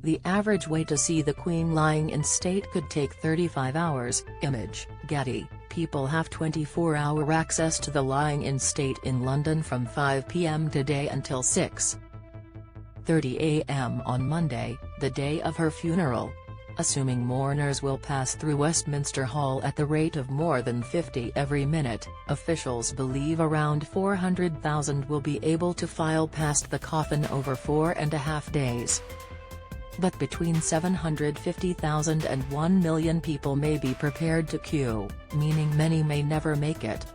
The average wait to see the Queen lying in state could take 35 hours. Image, Getty. People have 24-hour access to the lying in state in London from 5 p.m. today until 6:30 a.m. on Monday, the day of her funeral. Assuming mourners will pass through Westminster Hall at the rate of more than 50 every minute, officials believe around 400,000 will be able to file past the coffin over 4.5 days. But between 750,000 and 1 million people may be prepared to queue, meaning many may never make it.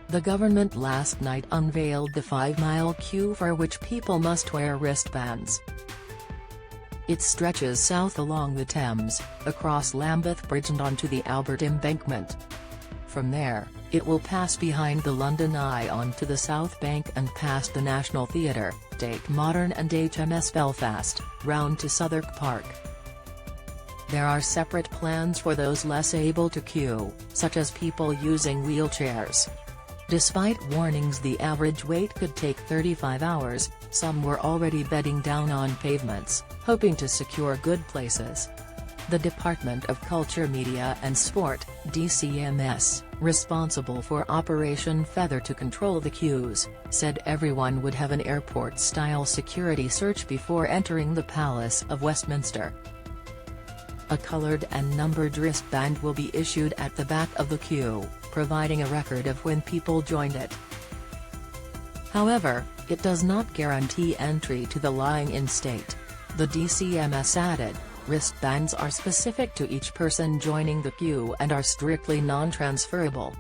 The government last night unveiled the 5-mile queue for which people must wear wristbands. It stretches south along the Thames, across Lambeth Bridge and onto the Albert Embankment. From there, it will pass behind the London Eye onto the South Bank and past the National Theatre, Tate Modern and HMS Belfast, round to Southwark Park. There are separate plans for those less able to queue, such as people using wheelchairs. Despite warnings the average wait could take 35 hours, some were already bedding down on pavements, hoping to secure good places. The Department of Culture, Media and Sport, DCMS, responsible for Operation Feather to control the queues, said everyone would have an airport-style security search before entering the Palace of Westminster. A coloured and numbered wristband will be issued at the back of the queue, providing a record of when people joined it. However, it does not guarantee entry to the lying in state. The DCMS added, wristbands are specific to each person joining the queue and are strictly non-transferable.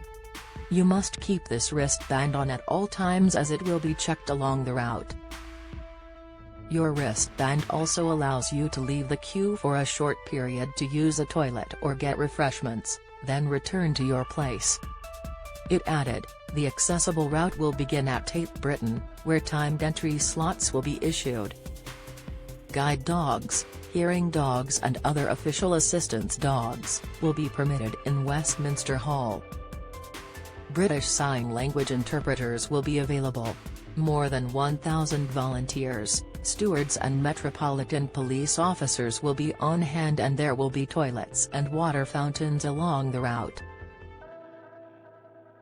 You must keep this wristband on at all times as it will be checked along the route. Your wristband also allows you to leave the queue for a short period to use a toilet or get refreshments, then return to your place. It added, the accessible route will begin at Tate Britain, where timed entry slots will be issued. Guide dogs, hearing dogs and other official assistance dogs, will be permitted in Westminster Hall. British Sign Language interpreters will be available. More than 1,000 volunteers, stewards and Metropolitan Police officers will be on hand and there will be toilets and water fountains along the route.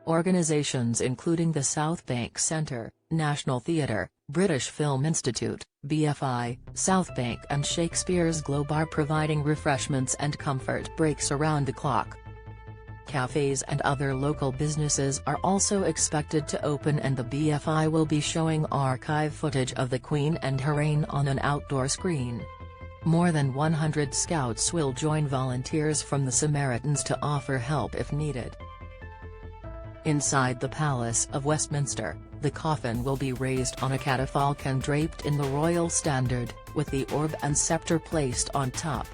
Organisations including the South Bank Centre, National Theatre, British Film Institute, BFI, South Bank and Shakespeare's Globe are providing refreshments and comfort breaks around the clock. Cafes and other local businesses are also expected to open and the BFI will be showing archive footage of the Queen and her reign on an outdoor screen. More than 100 scouts will join volunteers from the Samaritans to offer help if needed. Inside the Palace of Westminster, the coffin will be raised on a catafalque and draped in the royal standard, with the orb and sceptre placed on top.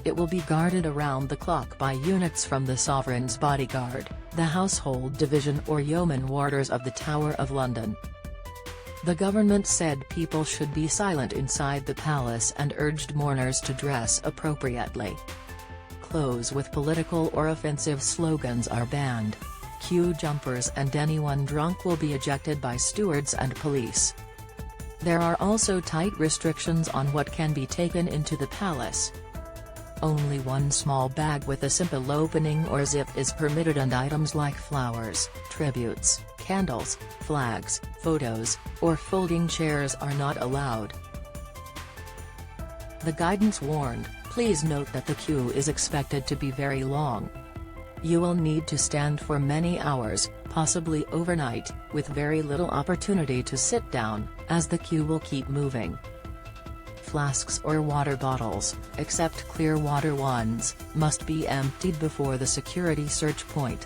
It will be guarded around the clock by units from the Sovereign's Bodyguard, the Household Division or Yeoman Warders of the Tower of London. The government said people should be silent inside the palace and urged mourners to dress appropriately. Clothes with political or offensive slogans are banned. Queue jumpers and anyone drunk will be ejected by stewards and police. There are also tight restrictions on what can be taken into the palace. Only one small bag with a simple opening or zip is permitted and items like flowers, tributes, candles, flags, photos, or folding chairs are not allowed. The guidance warned, please note that the queue is expected to be very long. You will need to stand for many hours, possibly overnight, with very little opportunity to sit down, as the queue will keep moving. Flasks or water bottles, except clear water ones, must be emptied before the security search point.